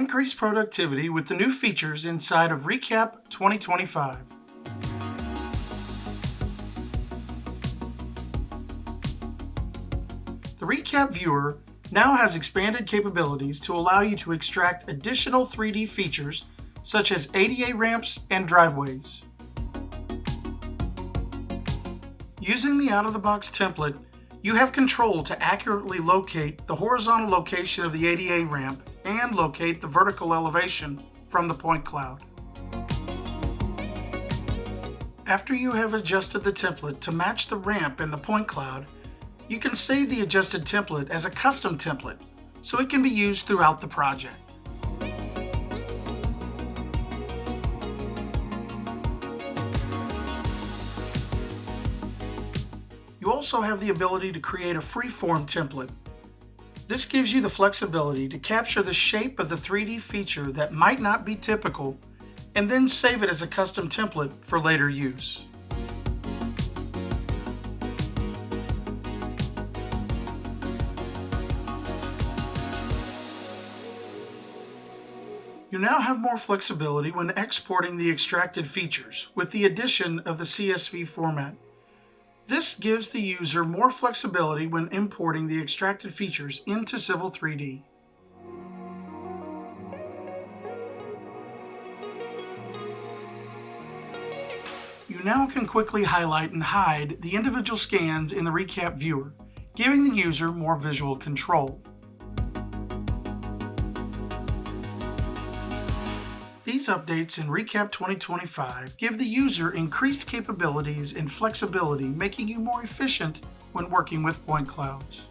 increase productivity with the new features inside of ReCap 2025. The ReCap viewer now has expanded capabilities to allow you to extract additional 3D features such as ADA ramps and driveways. Using the out-of-the-box template, you have control to accurately locate the horizontal location of the ADA ramp and locate the vertical elevation from the point cloud. After you have adjusted the template to match the ramp and the point cloud, you can save the adjusted template as a custom template so it can be used throughout the project. You also have the ability to create a freeform template. This gives you the flexibility to capture the shape of the 3D feature that might not be typical and then save it as a custom template for later use. You now have more flexibility when exporting the extracted features with the addition of the CSV format. This gives the user more flexibility when importing the extracted features into Civil 3D. You now can quickly highlight and hide the individual scans in the ReCap viewer, giving the user more visual control. These updates in ReCap 2025 give the user increased capabilities and flexibility, making you more efficient when working with point clouds.